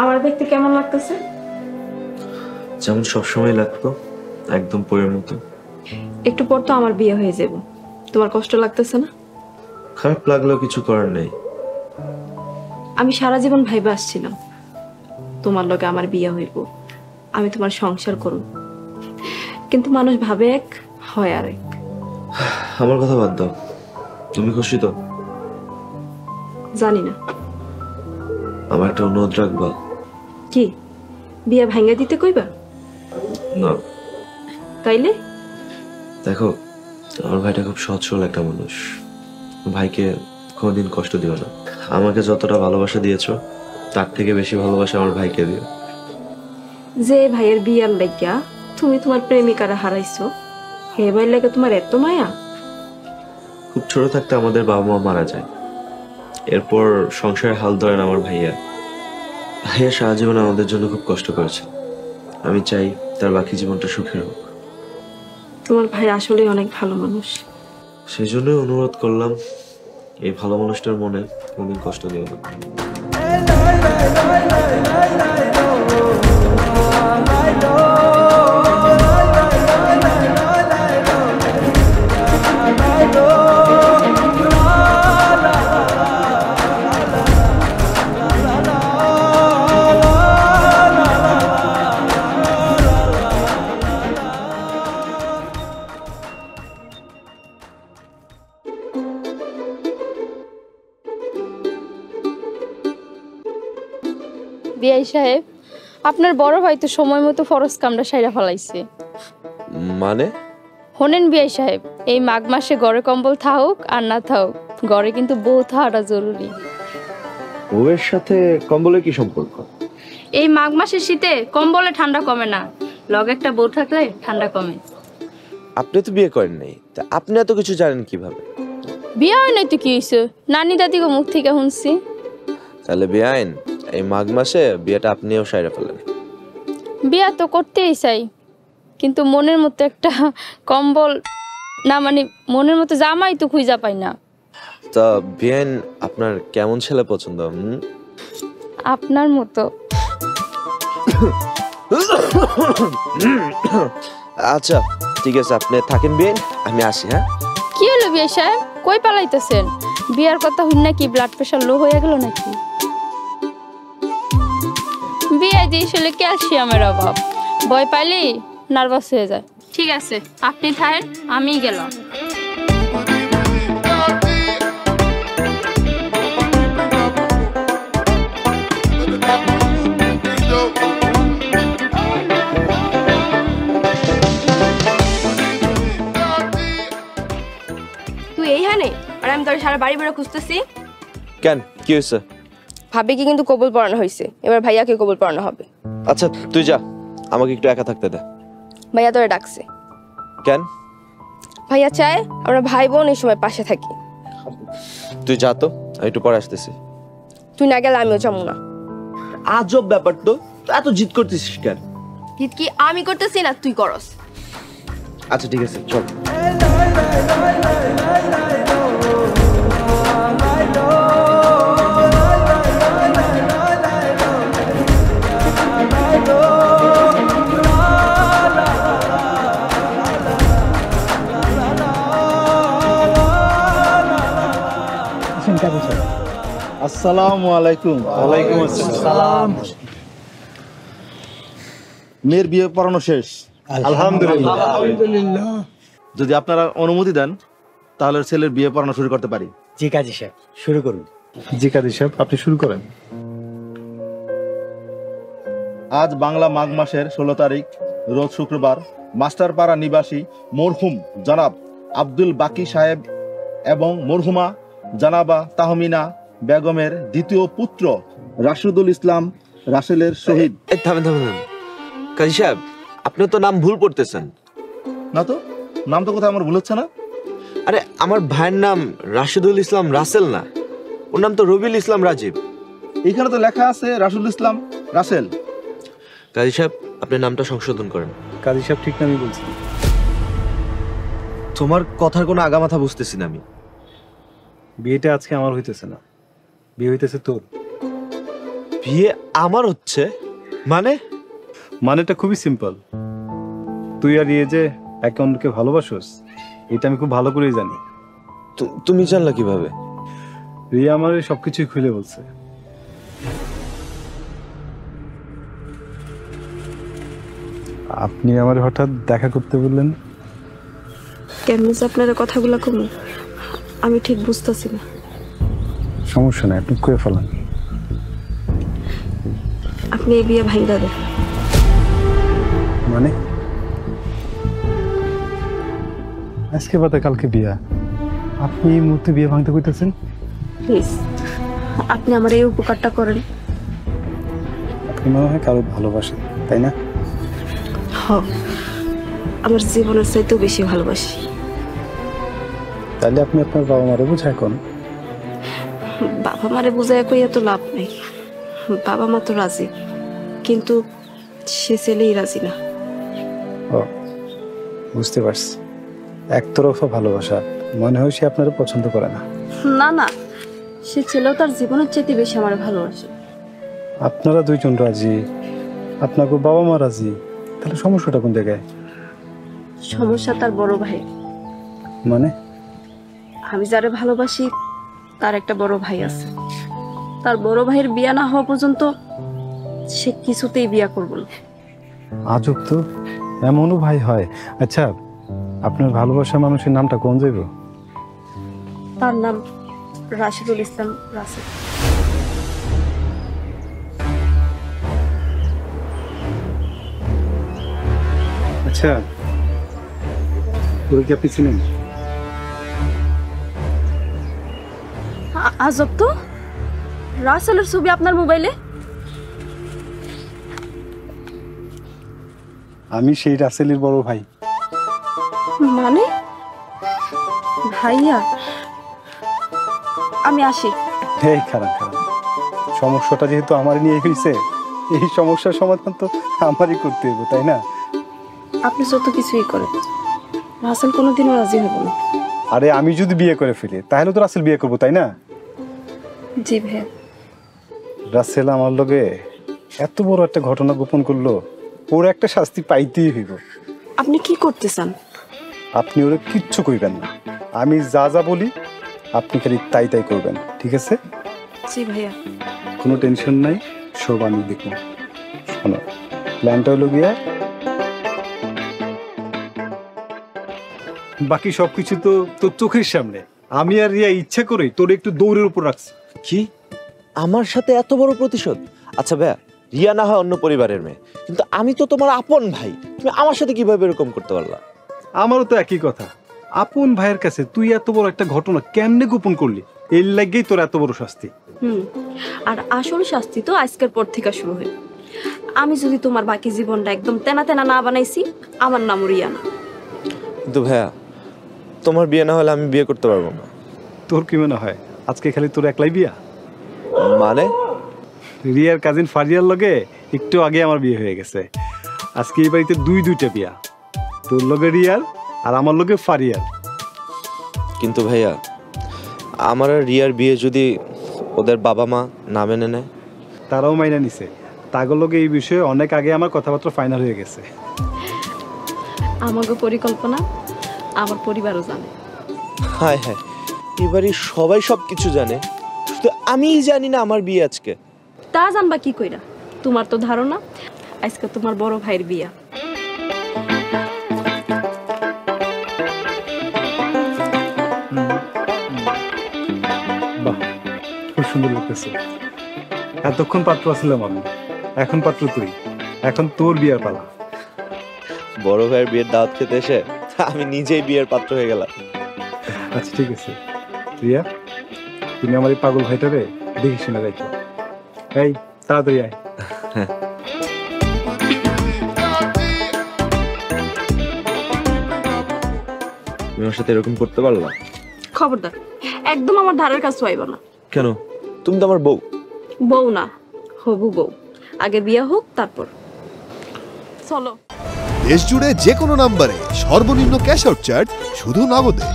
আমার দেখতে কেমন লাগতেছে? যেমন সবসময় লাগতো, একদম পরের মতো। একটু পর তো আমার বিয়ে হয়ে যাব, তোমার কষ্ট লাগতেছে না? খারাপ লাগলেও কিছু করার নেই। আমি সারা জীবন ভাইবা আসছিলাম তোমার লগে আমার বিয়ে হইব, আমি তোমার সংসার করব, কিন্তু মানুষ ভাবে এক, হয় আর এক। আমার কথা বাদ দাও, তুমি খুশি তো? জানি না। আমার একটা অনুরোধ রাখবা? কি, বিয়ে ভাঙ্গা দিতে কইবা? না। তাইলে? দেখো, আমার ভাইটা খুব সহজ সরল একটা মানুষ। ভাইকে কোনোদিন কষ্ট দিও না। আমাকে যতটা ভালোবাসা দিয়েছো, তার থেকে বেশি ভালোবাসা আমার ভাইকে দিও। যে ভাইয়ের বিয়ার লাগিয়া তুমি তোমার প্রেমিকারা হারাইছো, হে ভাই লাগে তোমার এত মায়া? খুব ছোট থাকতে আমাদের বাবা মা মারা যায়, এরপর সংসারের হাল ধরেন আমার ভাইয়া। ভাইয়া সারা জীবন আমাদের জন্য খুব কষ্ট করেছে। আমি চাই তার বাকি জীবনটা সুখের হোক। তোমার ভাই আসলে অনেক ভালো মানুষ। সেই জন্যই অনুরোধ করলাম, এই ভালো মানুষটার মনে কোনদিন কষ্ট দিও না। বিআই সাহেব, আপনার বড় ভাই তো সময় মতো ফরজ কামটা সাইরা ফেলাইছে। মানে? শোনেন বিআই সাহেব, এই মাঘ মাসে ঘরে কম্বল থাকুক আর না থাকুক, ঘরে কিন্তু বউ থাকাটা জরুরি। বউয়ের সাথে কম্বলের কি সম্পর্ক? এই মাঘ মাসের শীতে কম্বলে ঠান্ডা কমে না, লগে একটা বউ থাকলে ঠান্ডা কমে। আপনি তো বিয়ে করেন নাই, তা আপনি এত কিছু জানেন কিভাবে? বিয়ে হয় নাই তো কি হয়েছে, নানি দাদিকে মুখ থেকে শুনছি। তাহলে বেআইন, এই মাঘ মাসে বিয়েটা আপনিও সাইরা ফেলেন। বিয়া তো করতেই চাই, কিন্তু মনের মতো একটা কম্বল না, মানে মনের মতো জামাই তো খুঁজা পাই না। তা বেআইন, আপনার কেমন ছেলে পছন্দ? আপনার মতো। আচ্ছা ঠিক আছে, আপনি থাকেন বেআইন, আমি আসি। হ্যাঁ, কি হলো বিয়ে সাহেব, কই পালাইতেছেন? বিয়ার কথা হইন নাকি ব্লাড প্রেশার লো হয়ে গেল নাকি? বিয়ে দিয়েছিলে ক্যালসিয়ামের অভাব, ভয় পাইলেই নার্ভাস হয়ে যায়। ঠিক আছে, আপনি থাকেন, আমি গেলাম। তুই এইখানে আর আমি তোর সারা বাড়ি বেড়ে খুঁজতেছি। কেন, কি হয়েছে? ভাবিকে কিন্তু কবুল পড়ানো হয়েছে, এবার ভাইয়াকে কবুল পড়ানো হবে। আচ্ছা তুই যা, আমাকে একটু একা থাকতে দে। ভাইয়া তোরে ডাকছে। কেন? ভাইয়া চায় আমরা ভাই বোন এই সময় পাশে থাকি। তুই যা তো, আমি একটু পরে আসতেছি। তুই না গেলে আমিও যাবো না। আজব ব্যাপার তো, এত জিদ করতেছিস কেন? জিত কি আমি করতেছি না তুই করস? আচ্ছা ঠিক আছে, চল। আসসালামু আলাইকুম। ওয়ালাইকুম আসসালাম। মেয়ের বিয়ে পড়ানো শেষ? আলহামদুলিল্লাহ। যদি আপনারা অনুমতি দেন তাহলে ছেলের বিয়ে পড়ানো শুরু করতে পারি। জি কাজী সাহেব, শুরু করুন। জি কাজী সাহেব, আপনি শুরু করেন। আজ বাংলা মাঘ মাসের 16 তারিখ, রোজ শুক্রবার, মাস্টারপাড়া নিবাসী মরহুম জনাব আব্দুল বাকি সাহেব এবং মরহুমা জানাবা তাহমিনা বেগমের দ্বিতীয় পুত্র রাশিদুল ইসলাম রাসেলের শহীদ। থামেন থামেন থামেন, কাজী সাহেব আপনি তো নাম ভুল করতেছেন। না তো, নাম তো কোথায় আমার ভুল হচ্ছে না? আরে আমার ভাইয়ের নাম রাশিদুল ইসলাম রাসেল না, ওর নাম তো রবিউল ইসলাম রাজীব। এখানে তো লেখা আছে রাশিদুল ইসলাম রাসেল। কাজী সাহেব আপনি নামটা সংশোধন করেন। কাজী সাহেব ঠিক নামই বলছি। তোমার কথার কোনো আগামাথা বুঝতেছি না আমি। বিয়েটা আজকে আমার হইতেছে না, বিয়ে হইতেছে তোর। বিয়ে আমার হচ্ছে মানে? মানেটা খুবই সিম্পল। তুই আর ইয়ে যে একে অন্যকে ভালোবাসোস, এটা আমি খুব ভালো করেই জানি। তুমি জানলা কিভাবে? রিয়া আমার সবকিছুই খুলে বলছে। আপনি আমার হঠাৎ দেখা করতে বললেন? কেমন যে আপনার কথাগুলো কমু আমি ঠিক বুঝতেছি না। সমস্যা নাই, আপনি করে ফেলান। আপনি এই বিয়ে ভাঙা দেন। মানে আজকে বাদে কালকে বিয়া, আপনি এই মুহূর্তে বিয়ে ভাঙতে কইতেছেন? প্লিজ আপনি আমার এই উপকারটা করেন। আপনি মনে হয় কারো ভালোবাসেন, তাই না? হ, আমার জীবনের চাইতেও বেশি ভালোবাসি। তাহলে আপনি আপনার বাবা মারে বুঝায় কোন? বাবা মারে বুঝায় কই এত লাভ নেই। বাবা মা তো রাজি, কিন্তু সে ছেলেই রাজি না। ও, বুঝতে পারছি। একতরফা ভালোবাসা, মনে হয় সে আপনারা পছন্দ করে না। না না, সে ছেলেও তার জীবনের চাইতে বেশি আমার ভালোবাসে। আপনারা দুইজন রাজি, আপনাকে বাবা মা রাজি, তাহলে সমস্যাটা কোন জায়গায়? সমস্যা তার বড় ভাই। মানে আমি যারে ভালোবাসি তার একটা বড় ভাই আছে। তার বড় ভাইয়ের বিয়া না হওয়া পর্যন্ত সে কিছুতেই বিয়া করব না। আজব তো, এমনও ভাই হয়। আচ্ছা, আপনার ভালোবাসা মানুষের নামটা কোন যাইব? তার নাম রাশিদুল ইসলাম রাসেল। আচ্ছা, ওরা কি আপনি চিনেন? আজব তো, রাসেলের ছবি আপনার মোবাইলে? আমি সেই রাসেলের বড় ভাই। মানে ভাইয়া, আমি আসি। এই খারাপ খারাপ, সমস্যাটা যেহেতু আমার নিয়ে হয়েছে, এই সমস্যার সমাধান তো আমারই করতে হবে, তাই না? আপনি যত কিছুই করেন, রাসেল কোনোদিনও রাজি হব না। আরে আমি যদি বিয়ে করে ফেলি তাহলে তো রাসেল বিয়ে করবো, তাই না? জি ভাইয়া। রাসেল আমার লগে এত বড় একটা ঘটনা গোপন করলো, ওর একটা শাস্তি পাইতেই হইব। আপনি কি করতে চান? আপনি ওরা কিচ্ছু কইবেন না, আমি যা যা বলি আপনি খালি তাই তাই করবেন, ঠিক আছে? জি ভাইয়া। কোনো টেনশন নাই, সব আমি দেখব। শোনো, প্ল্যানটা হলো গিয়া, বাকি সবকিছু তো তোর চোখের সামনে। আমি আর রিয়া ইচ্ছা করে তোর একটু দৌড়ের উপর রাখছি। কি আমার সাথে এত বড় প্রতিশোধ? আচ্ছা ভাইয়া, রিয়া না হয় অন্য পরিবারের মেয়ে, কিন্তু আমি তো তোমার আপন ভাই, তুমি আমার সাথে কিভাবে এরকম করতে পারলা? আমারও তো একই কথা। আপন ভাইয়ের কাছে তুই এত বড় একটা ঘটনা কেমনে গোপন করলি? এর লাগেই তোর এত বড় শাস্তি। আর আসল শাস্তি তো আজকের পর থেকে শুরু হয়। আমি যদি তোমার বাকি জীবনটা একদম তেনা তেনা না বানাইছি, আমার নাম রিয়া না। কিন্তু ভাইয়া, তোমার বিয়ে না হলে আমি বিয়ে করতে পারবো না। তোর কি মনে হয় আজকে খালি তোর একলাই বিয়া? মানে? রিয়ার কাজিন ফারিয়ার লগে একটু আগে আমার বিয়ে হয়ে গেছে। আজকে এই বাড়িতে দুইটা বিয়া, তোর লগে রিয়ার আর আমার লগে ফারিয়ার। কিন্তু ভাইয়া, আমার আর রিয়ার বিয়ে যদি ওদের বাবা মা না মেনে নেয়? তারাও মাইনা নিছে। তাগর লগে এই বিষয়ে অনেক আগে আমার কথাবার্তা ফাইনাল হয়ে গেছে। আমাকে পরিকল্পনা আমার পরিবারও জানে। হায় হায়, এবারে সবাই সবকিছু জানে, শুধু আমিই জানি না আমার বিয়ে আজকে। তা জানবা কি কইরা? তোমার তো ধারণা আজকে তোমার বড় ভাইয়ের বিয়া। বাহ, খুব সুন্দর লাগতেছে। এতক্ষণ পাত্র ছিলাম আমি, এখন পাত্র তুই। এখন তোর বিয়ের পালা। বড় ভাইয়ের বিয়ের দাওয়াত খেতে এসে আমি নিজেই বিয়ের পাত্র হয়ে গেলাম। আচ্ছা ঠিক আছে রিয়া, তুমি আমার এই পাগল ভাইটারে দেখে শুনে রাখো। এই তাড়াতাড়ি আয়। তুমি আমার সাথে এরকম করতে পারলা? খবরদার, একদম আমার ধারের কাছে আইবা না। কেন? তুমি তো আমার বউ। বউ না, হবু বউ। আগে বিয়া হোক, তারপর। চলো। দেশ জুড়ে যে কোনো নম্বরে সর্বনিম্ন ক্যাশ আউট চার্জ শুধু নগদে।